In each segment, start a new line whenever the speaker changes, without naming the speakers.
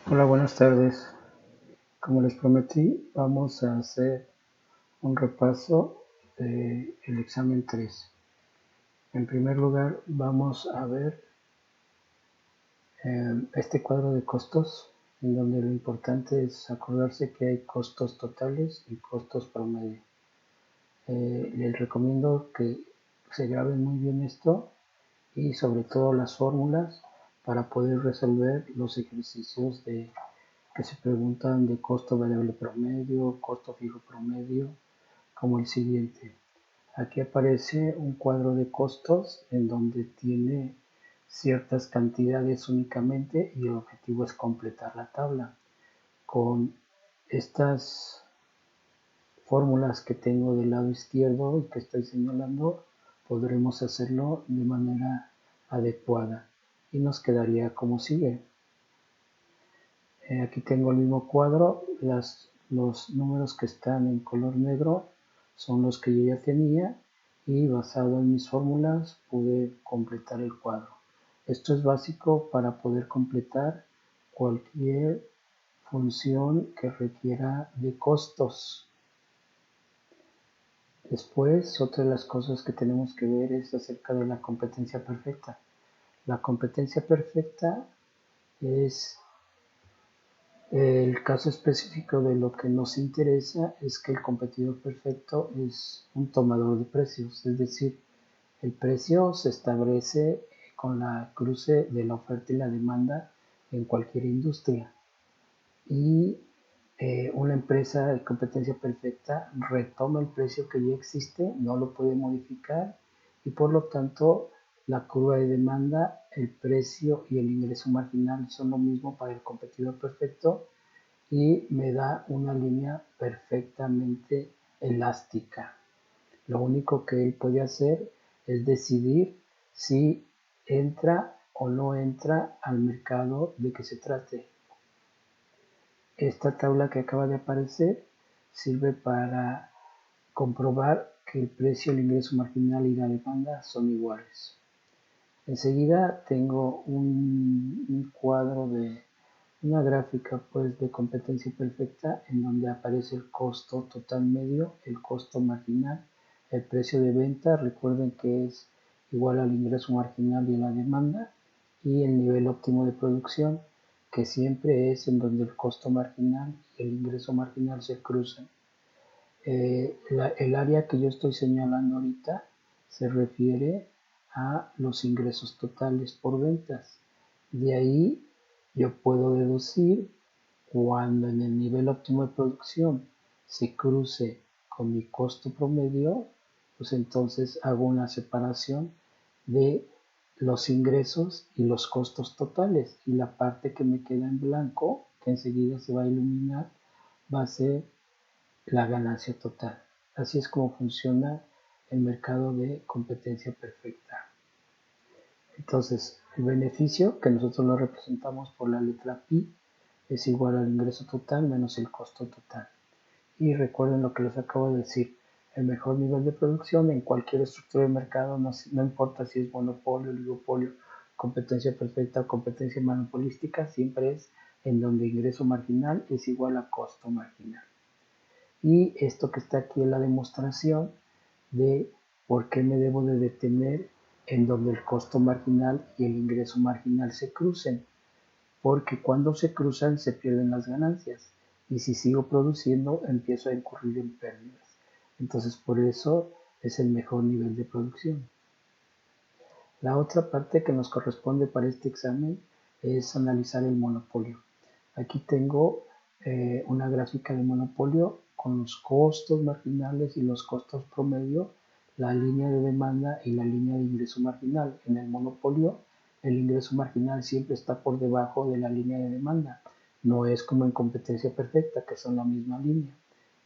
Hola, buenas tardes. Como les prometí, vamos a hacer un repaso del examen 3. En primer lugar, vamos a ver este cuadro de costos, en donde lo importante es acordarse que hay costos totales y costos promedio. Les recomiendo que se graben muy bien esto y sobre todo las fórmulas para poder resolver los ejercicios que se preguntan de costo variable promedio, costo fijo promedio, como el siguiente. Aquí aparece un cuadro de costos en donde tiene ciertas cantidades únicamente y el objetivo es completar la tabla. Con estas fórmulas que tengo del lado izquierdo y que estoy señalando, podremos hacerlo de manera adecuada y nos quedaría como sigue. Aquí tengo el mismo cuadro, los números que están en color negro son los que yo ya tenía y basado en mis fórmulas pude completar el cuadro. Esto es básico para poder completar cualquier función que requiera de costos. Después, otra de las cosas que tenemos que ver es acerca de la competencia perfecta. La competencia perfecta es el caso específico de lo que nos interesa es que el competidor perfecto es un tomador de precios, es decir, el precio se establece con la cruce de la oferta y la demanda en cualquier industria. Y una empresa de competencia perfecta retoma el precio que ya existe, no lo puede modificar y por lo tanto la curva de demanda, el precio y el ingreso marginal son lo mismo para el competidor perfecto y me da una línea perfectamente elástica. Lo único que él puede hacer es decidir si entra o no entra al mercado de que se trate. Esta tabla que acaba de aparecer sirve para comprobar que el precio, el ingreso marginal y la demanda son iguales. Enseguida tengo un cuadro de una gráfica pues de competencia perfecta en donde aparece el costo total medio, el costo marginal, el precio de venta, recuerden que es igual al ingreso marginal y a la demanda, y el nivel óptimo de producción, que siempre es en donde el costo marginal y el ingreso marginal se cruzan. El área que yo estoy señalando ahorita se refiere a los ingresos totales por ventas. De ahí yo puedo deducir cuando en el nivel óptimo de producción se cruce con mi costo promedio, pues entonces hago una separación de los ingresos y los costos totales y la parte que me queda en blanco, que enseguida se va a iluminar, va a ser la ganancia total. Así es como funciona el mercado de competencia perfecta. Entonces, el beneficio, que nosotros lo representamos por la letra pi, es igual al ingreso total menos el costo total. Y recuerden lo que les acabo de decir, el mejor nivel de producción en cualquier estructura de mercado, no importa si es monopolio, oligopolio, competencia perfecta o competencia monopolística, siempre es en donde ingreso marginal es igual a costo marginal. Y esto que está aquí es la demostración de por qué me debo de detener en donde el costo marginal y el ingreso marginal se crucen, porque cuando se cruzan se pierden las ganancias y si sigo produciendo empiezo a incurrir en pérdidas. Entonces por eso es el mejor nivel de producción. La otra parte que nos corresponde para este examen es analizar el monopolio. Aquí tengo una gráfica de monopolio con los costos marginales y los costos promedio, la línea de demanda y la línea de ingreso marginal. En el monopolio, el ingreso marginal siempre está por debajo de la línea de demanda. No es como en competencia perfecta, que son la misma línea.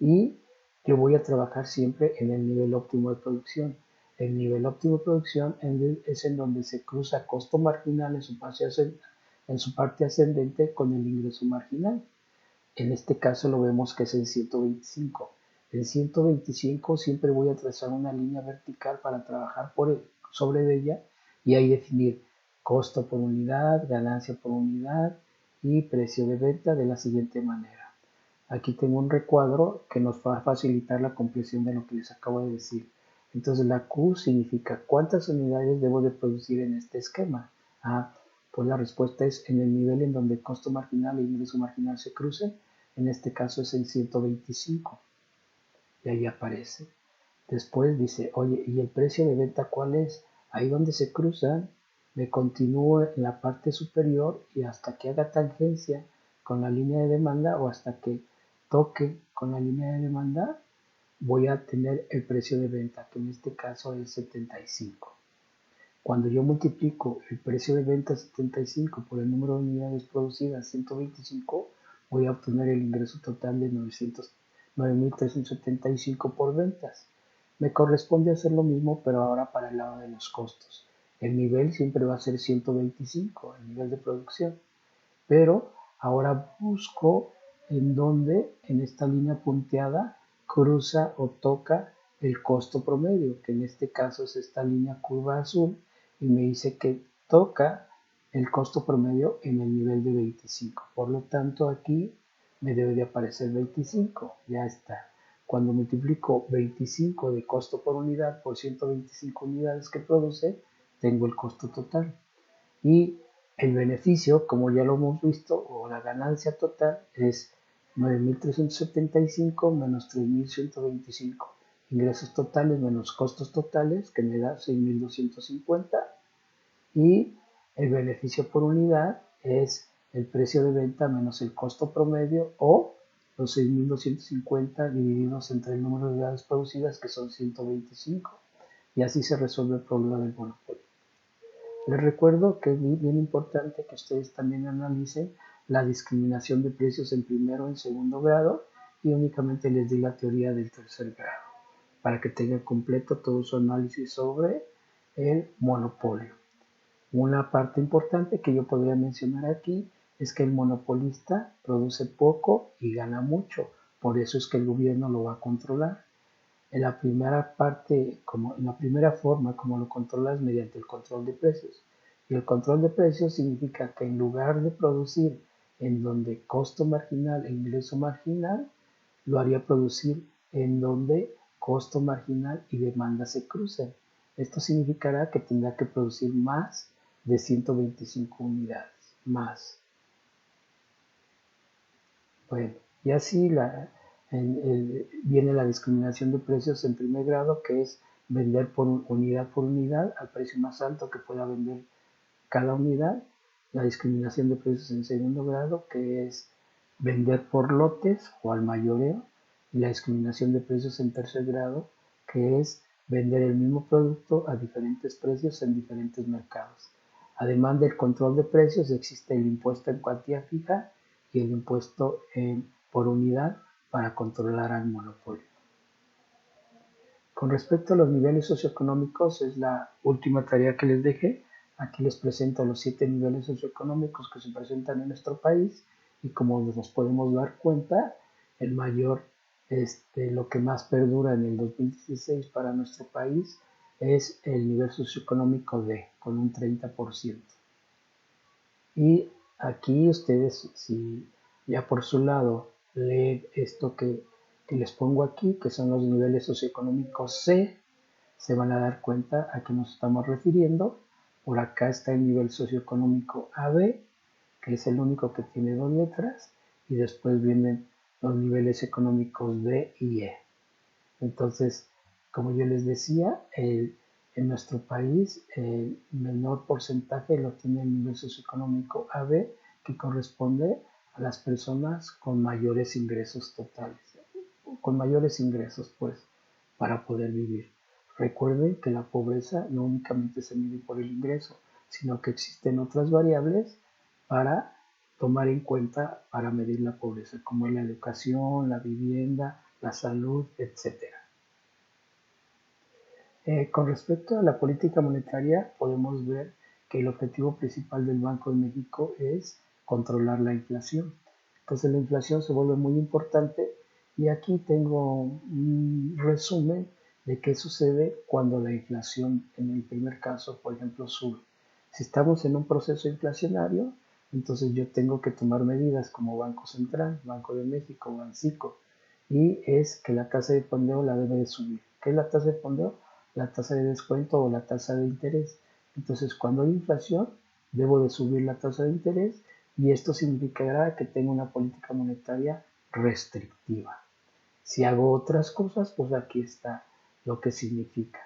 Y yo voy a trabajar siempre en el nivel óptimo de producción. El nivel óptimo de producción es en donde se cruza costo marginal en su parte ascendente con el ingreso marginal. En este caso lo vemos que es en 125. En 125 siempre voy a trazar una línea vertical para trabajar sobre ella y ahí definir costo por unidad, ganancia por unidad y precio de venta de la siguiente manera. Aquí tengo un recuadro que nos va a facilitar la comprensión de lo que les acabo de decir. Entonces la Q significa cuántas unidades debo de producir en este esquema. Pues la respuesta es en el nivel en donde costo marginal e ingreso marginal se crucen. En este caso es en 125. Y ahí aparece. Después dice, oye, ¿y el precio de venta cuál es? Ahí donde se cruzan, me continúo en la parte superior y hasta que haga tangencia con la línea de demanda o hasta que toque con la línea de demanda, voy a tener el precio de venta, que en este caso es 75. Cuando yo multiplico el precio de venta 75 por el número de unidades producidas 125, voy a obtener el ingreso total de 9.375 por ventas. Me corresponde hacer lo mismo, pero ahora para el lado de los costos. El nivel siempre va a ser 125, el nivel de producción. Pero ahora busco en dónde en esta línea punteada cruza o toca el costo promedio, que en este caso es esta línea curva azul, y me dice que toca el costo promedio en el nivel de 25. Por lo tanto, aquí me debe de aparecer 25. Ya está. Cuando multiplico 25 de costo por unidad por 125 unidades que produce, tengo el costo total. Y el beneficio, como ya lo hemos visto, o la ganancia total es 9.375 menos 3.125. Ingresos totales menos costos totales, que me da 6.250. Y el beneficio por unidad es el precio de venta menos el costo promedio o los 6.250 divididos entre el número de unidades producidas, que son 125. Y así se resuelve el problema del monopolio. Les recuerdo que es bien importante que ustedes también analicen la discriminación de precios en primero o en segundo grado y únicamente les di la teoría del tercer grado para que tengan completo todo su análisis sobre el monopolio. Una parte importante que yo podría mencionar aquí es que el monopolista produce poco y gana mucho, por eso es que el gobierno lo va a controlar. En la primera parte, en la primera forma, como lo controlas mediante el control de precios. Y el control de precios significa que en lugar de producir en donde costo marginal e ingreso marginal, lo haría producir en donde costo marginal y demanda se crucen. Esto significará que tendrá que producir más de 125 unidades, más. Bueno, y así viene la discriminación de precios en primer grado, que es vender por unidad al precio más alto que pueda vender cada unidad. La discriminación de precios en segundo grado, que es vender por lotes o al mayoreo. Y la discriminación de precios en tercer grado, que es vender el mismo producto a diferentes precios en diferentes mercados. Además del control de precios, existe el impuesto en cuantía fija y el impuesto por unidad para controlar al monopolio. Con respecto a los niveles socioeconómicos, es la última tarea que les dejé. Aquí les presento los 7 niveles socioeconómicos que se presentan en nuestro país y como nos podemos dar cuenta, el mayor, lo que más perdura en el 2016 para nuestro país es el nivel socioeconómico D, con un 30%. Y aquí ustedes, si ya por su lado leen esto que les pongo aquí, que son los niveles socioeconómicos C, se van a dar cuenta a qué nos estamos refiriendo. Por acá está el nivel socioeconómico AB, que es el único que tiene 2 letras, y después vienen los niveles económicos D y E. Entonces, como yo les decía, en nuestro país el menor porcentaje lo tiene el nivel socioeconómico AB, que corresponde a las personas con mayores ingresos totales, con mayores ingresos pues para poder vivir. Recuerden que la pobreza no únicamente se mide por el ingreso, sino que existen otras variables para tomar en cuenta para medir la pobreza, como la educación, la vivienda, la salud, etc. Con respecto a la política monetaria, podemos ver que el objetivo principal del Banco de México es controlar la inflación. Entonces la inflación se vuelve muy importante y aquí tengo un resumen de qué sucede cuando la inflación, en el primer caso, por ejemplo, sube. Si estamos en un proceso inflacionario, Entonces yo tengo que tomar medidas como Banco Central, Banco de México, Bancico, y es que la tasa de fondeo la debe de subir. ¿Qué es la tasa de fondeo? La tasa de descuento o la tasa de interés. Entonces cuando hay inflación, debo de subir la tasa de interés y esto significará que tengo una política monetaria restrictiva. Si hago otras cosas, pues aquí está lo que significa.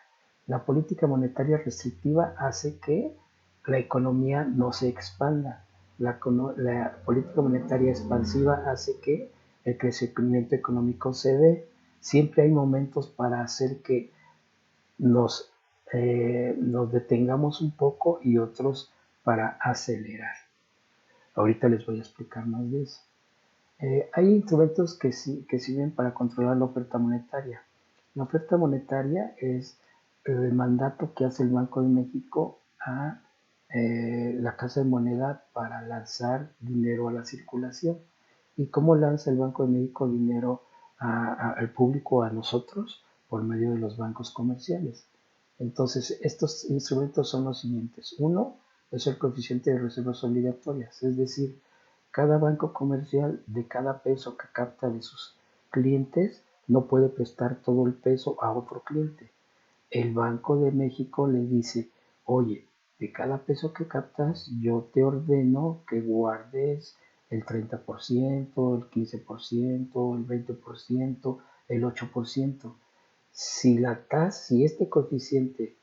La política monetaria restrictiva hace que la economía no se expanda. La política monetaria expansiva hace que el crecimiento económico se dé. Siempre hay momentos para hacer que nos, nos detengamos un poco y otros para acelerar. Ahorita les voy a explicar más de eso. Hay instrumentos que sirven para controlar la oferta monetaria. La oferta monetaria es el mandato que hace el Banco de México a la Casa de Moneda para lanzar dinero a la circulación. ¿Y cómo lanza el Banco de México dinero al público, a nosotros? Por medio de los bancos comerciales. Entonces, estos instrumentos son los siguientes. Uno es el coeficiente de reservas obligatorias, es decir, cada banco comercial de cada peso que capta de sus clientes no puede prestar todo el peso a otro cliente. El Banco de México le dice, oye, de cada peso que captas, yo te ordeno que guardes el 30%, el 15%, el 20%, el 8%. Si este coeficiente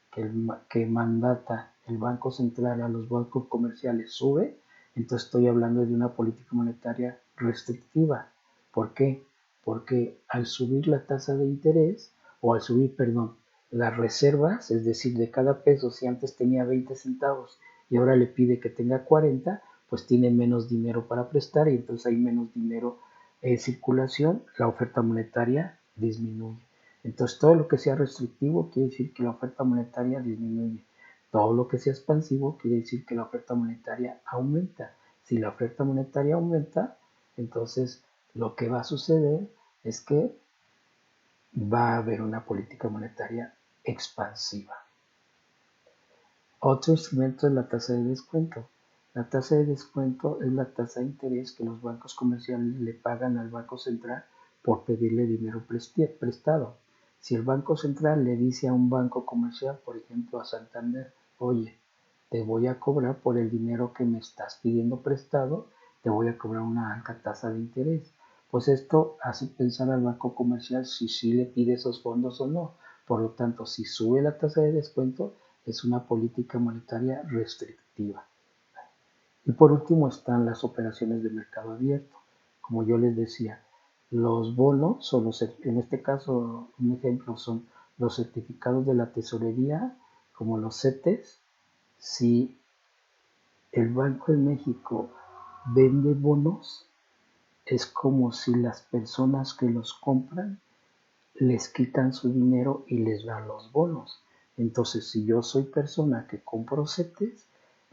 que mandata el Banco Central a los bancos comerciales sube, entonces estoy hablando de una política monetaria restrictiva. ¿Por qué? Porque al subir la tasa de interés, o al subir, perdón, las reservas, es decir, de cada peso, si antes tenía 20 centavos y ahora le pide que tenga 40, pues tiene menos dinero para prestar y entonces hay menos dinero en circulación, la oferta monetaria disminuye. Entonces todo lo que sea restrictivo quiere decir que la oferta monetaria disminuye. Todo lo que sea expansivo quiere decir que la oferta monetaria aumenta. Si la oferta monetaria aumenta, entonces lo que va a suceder es que va a haber una política monetaria expansiva. Otro instrumento es la tasa de descuento. La tasa de descuento es la tasa de interés que los bancos comerciales le pagan al Banco Central por pedirle dinero prestado. Si el Banco Central le dice a un banco comercial, por ejemplo a Santander, oye, te voy a cobrar por el dinero que me estás pidiendo prestado, te voy a cobrar una alta tasa de interés. Pues esto hace pensar al banco comercial si sí le pide esos fondos o no. Por lo tanto, si sube la tasa de descuento, es una política monetaria restrictiva. Y por último están las operaciones de mercado abierto. Como yo les decía, los bonos son en este caso un ejemplo son los certificados de la tesorería, como los CETES. Si el Banco de México vende bonos, es como si las personas que los compran les quitan su dinero y les dan los bonos. Entonces, si yo soy persona que compro CETES,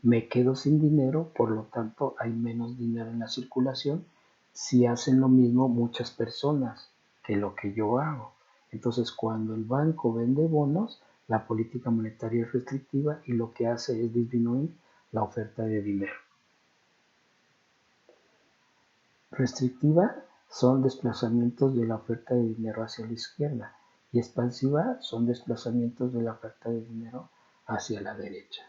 me quedo sin dinero, por lo tanto hay menos dinero en la circulación si hacen lo mismo muchas personas que lo que yo hago. Entonces, cuando el banco vende bonos, la política monetaria es restrictiva y lo que hace es disminuir la oferta de dinero. Restrictiva son desplazamientos de la oferta de dinero hacia la izquierda y expansiva son desplazamientos de la oferta de dinero hacia la derecha.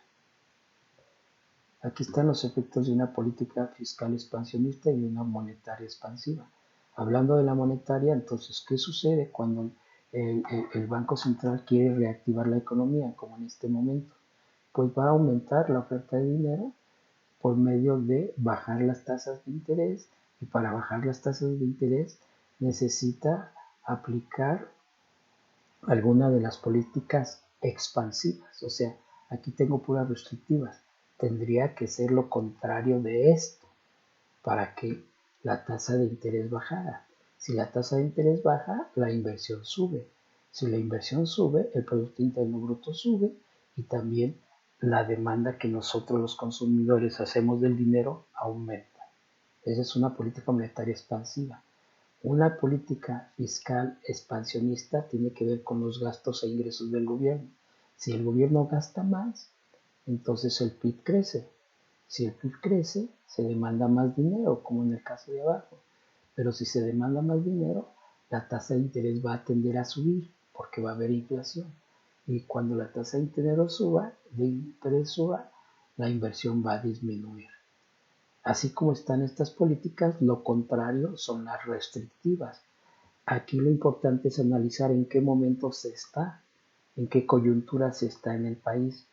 Aquí están los efectos de una política fiscal expansionista y una monetaria expansiva. Hablando de la monetaria, entonces, ¿qué sucede cuando el Banco Central quiere reactivar la economía, como en este momento? Pues va a aumentar la oferta de dinero por medio de bajar las tasas de interés y para bajar las tasas de interés necesita aplicar alguna de las políticas expansivas. O sea, aquí tengo puras restrictivas. Tendría que ser lo contrario de esto para que la tasa de interés bajara. Si la tasa de interés baja, la inversión sube. Si la inversión sube, el Producto Interno Bruto sube y también la demanda que nosotros los consumidores hacemos del dinero aumenta. Esa es una política monetaria expansiva. Una política fiscal expansionista tiene que ver con los gastos e ingresos del gobierno. Si el gobierno gasta más, entonces el PIB crece. Si el PIB crece, se demanda más dinero, como en el caso de abajo. Pero si se demanda más dinero, la tasa de interés va a tender a subir porque va a haber inflación. Y cuando la tasa de interés suba, la inversión va a disminuir. Así como están estas políticas, lo contrario son las restrictivas. Aquí lo importante es analizar en qué momento se está, en qué coyuntura se está en el país.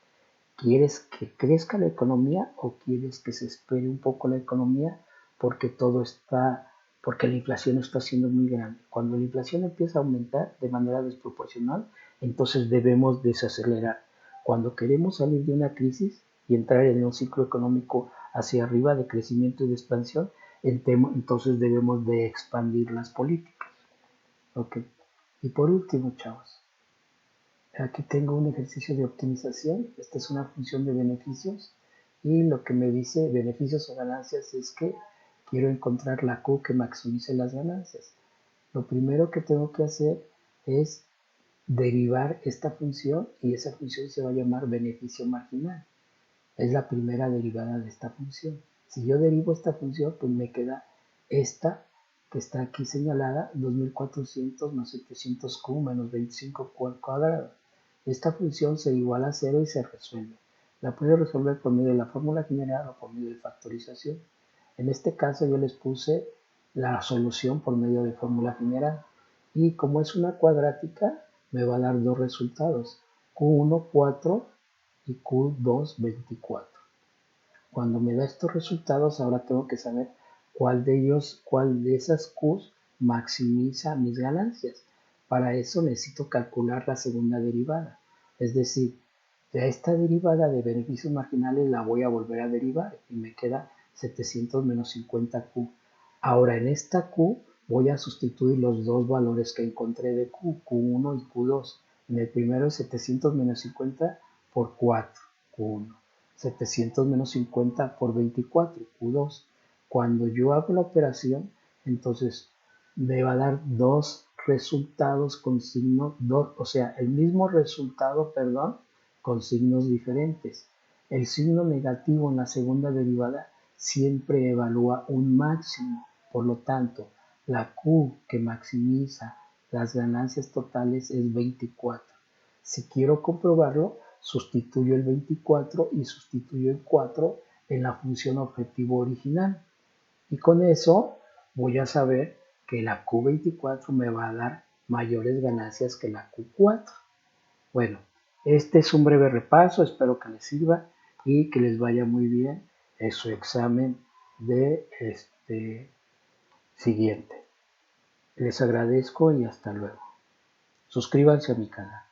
¿Quieres que crezca la economía o quieres que se espere un poco la economía porque porque la inflación está siendo muy grande? Cuando la inflación empieza a aumentar de manera desproporcional, entonces debemos desacelerar. Cuando queremos salir de una crisis y entrar en un ciclo económico hacia arriba de crecimiento y de expansión, entonces debemos de expandir las políticas. Ok. Y por último, chavos, aquí tengo un ejercicio de optimización. Esta es una función de beneficios y lo que me dice beneficios o ganancias es que quiero encontrar la Q que maximice las ganancias. Lo primero que tengo que hacer es derivar esta función y esa función se va a llamar beneficio marginal. Es la primera derivada de esta función. Si yo derivo esta función, pues me queda esta que está aquí señalada, 2400 más 700Q menos 25Q al cuadrado. Esta función se iguala a 0 y se resuelve. La puedo resolver por medio de la fórmula general o por medio de factorización. En este caso yo les puse la solución por medio de fórmula general. Y como es una cuadrática, me va a dar dos resultados. Q1, 4 y Q2, 24. Cuando me da estos resultados, ahora tengo que saber cuál de esas Qs maximiza mis ganancias. Para eso necesito calcular la segunda derivada. Es decir, de esta derivada de beneficios marginales la voy a volver a derivar y me queda 700 menos 50Q. Ahora en esta Q voy a sustituir los dos valores que encontré de Q, Q1 y Q2. En el primero es 700 menos 50 por 4, Q1. 700 menos 50 por 24, Q2. Cuando yo hago la operación, entonces me va a dar dos resultados con signos, o sea, el mismo resultado, perdón, con signos diferentes. El signo negativo en la segunda derivada siempre evalúa un máximo. Por lo tanto, la Q que maximiza las ganancias totales es 24. Si quiero comprobarlo, sustituyo el 24 y sustituyo el 4 en la función objetivo original. Y con eso voy a saber que la Q24 me va a dar mayores ganancias que la Q4. Bueno, este es un breve repaso, espero que les sirva y que les vaya muy bien en su examen de siguiente. Les agradezco y hasta luego. Suscríbanse a mi canal.